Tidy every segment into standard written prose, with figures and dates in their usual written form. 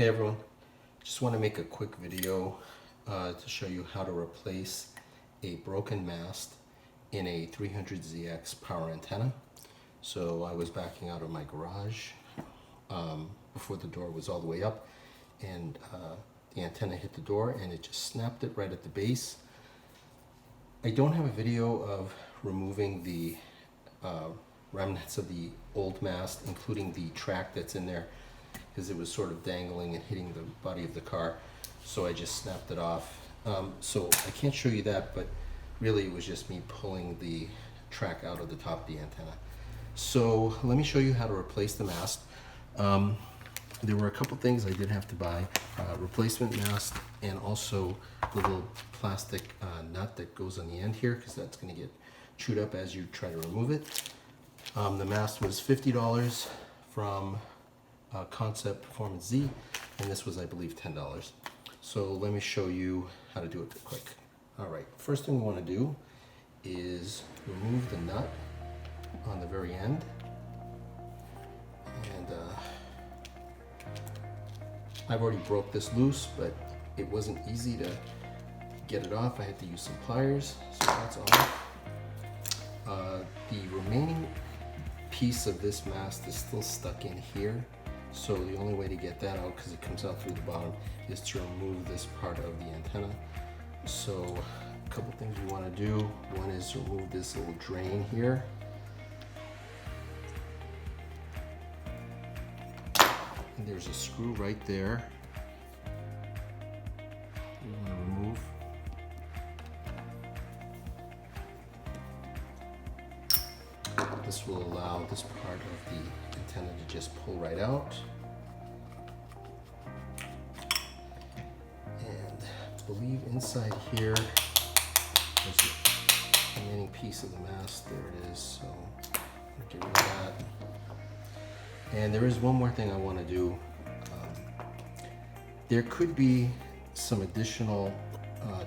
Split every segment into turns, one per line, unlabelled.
Hey everyone, just want to make a quick video to show you how to replace a broken mast in a 300ZX power antenna. So I was backing out of my garage before the door was all the way up, and the antenna hit the door and it just snapped it right at the base. I don't have a video of removing the remnants of the old mast, including the track that's in there, because it was sort of dangling and hitting the body of the car, so I just snapped it off. So I can't show you that, but really it was just me pulling the track out of the top of the antenna. So let me show you how to replace the mast. There were a couple things I did have to buy: replacement mast, and also the little plastic nut that goes on the end here, because that's going to get chewed up as you try to remove it. The mast was $50 from Concept Performance Z, and this was, I believe, $10. So let me show you how to do it quick. Alright, first thing we want to do is remove the nut on the very end, and I've already broke this loose, but it wasn't easy to get it off. I had to use some pliers, so that's off. The remaining piece of this mast is still stuck in here, so the only way to get that out, because it comes out through the bottom, is to remove this part of the antenna. So a couple things we want to do. One is remove this little drain here. And there's a screw right there we want to remove. This will allow this part of the antenna to just pull right out. And I believe inside here there's the remaining piece of the mast. There it is. So get rid of that. And there is one more thing I want to do. There could be some additional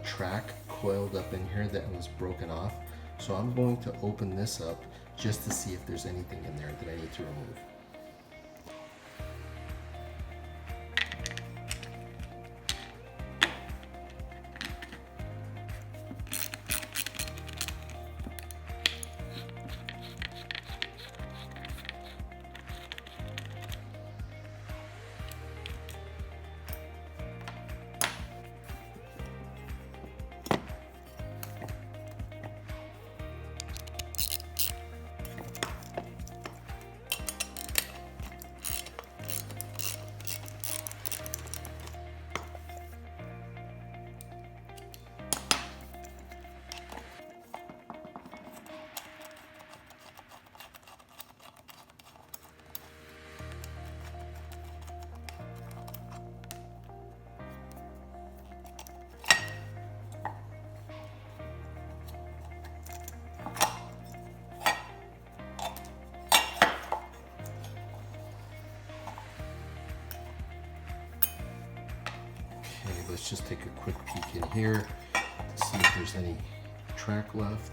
track coiled up in here that was broken off. So I'm going to open this up just to see if there's anything in there that I need to remove. Okay, let's just take a quick peek in here to see if there's any track left.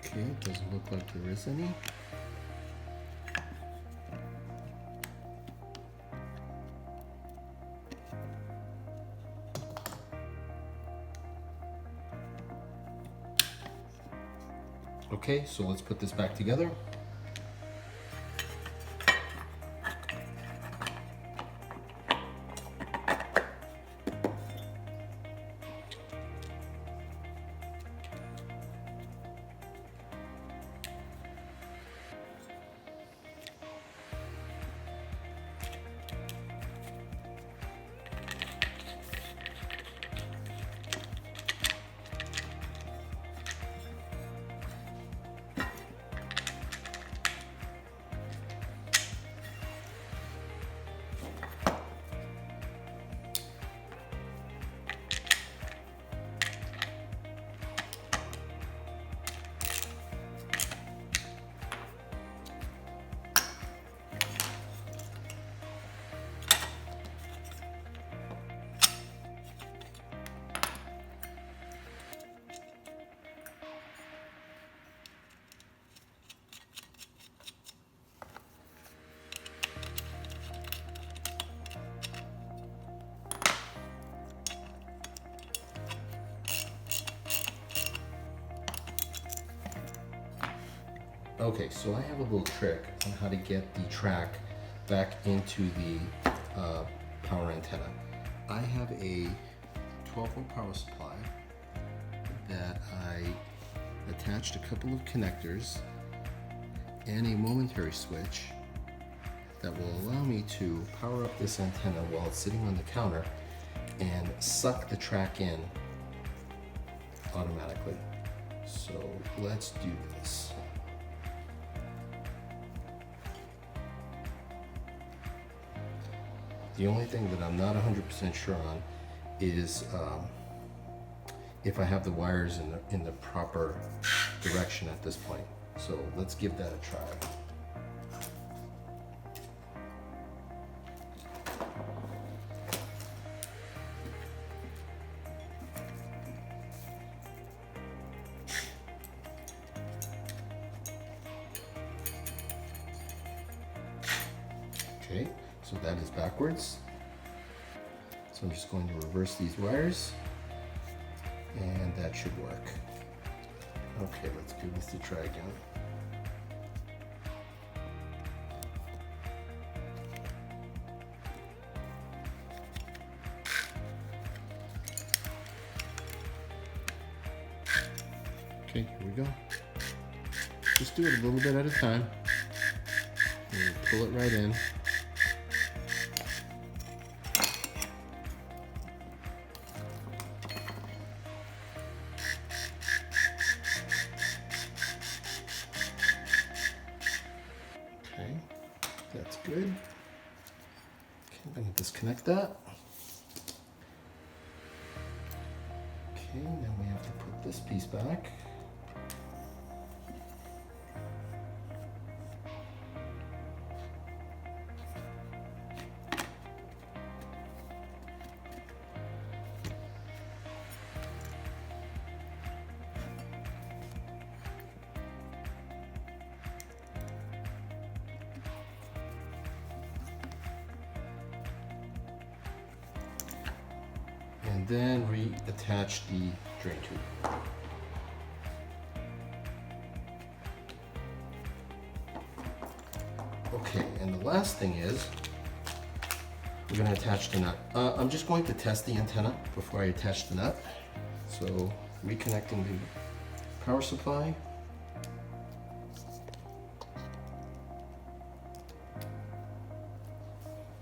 Okay, it doesn't look like there is any. Okay, so let's put this back together. Okay, so I have a little trick on how to get the track back into the power antenna. I have a 12-volt power supply that I attached a couple of connectors and a momentary switch that will allow me to power up this antenna while it's sitting on the counter and suck the track in automatically. So let's do this. The only thing that I'm not 100% sure on is if I have the wires in the proper direction at this point. So let's give that a try. Okay, so that is backwards. So I'm just going to reverse these wires, and that should work. Okay, let's give this a try again. Okay, here we go. Just do it a little bit at a time. And pull it right in. Okay, that's good. Okay, I'm going to disconnect that. Okay, now we have to put this piece back. And then reattach the drain tube. Okay, and the last thing is we're going to attach the nut. I'm just going to test the antenna before I attach the nut. So reconnecting the power supply.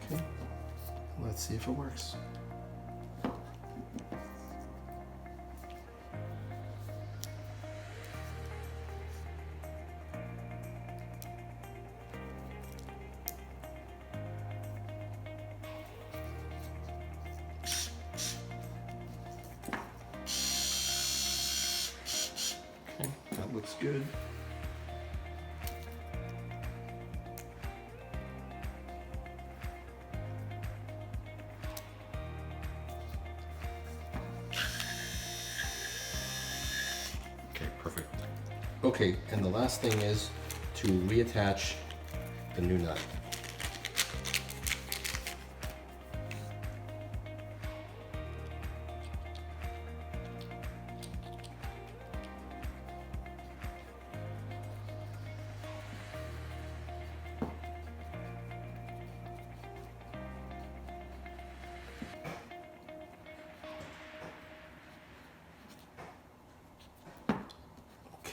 Okay, let's see if it works. Okay, that looks good. Okay, perfect. Okay, and the last thing is to reattach the new nut.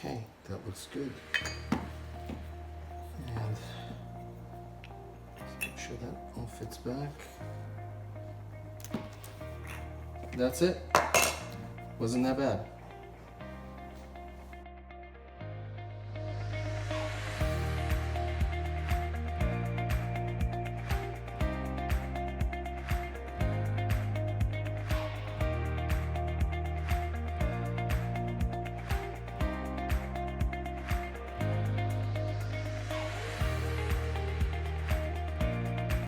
Okay, that looks good. And make sure that all fits back. That's it. Wasn't that bad.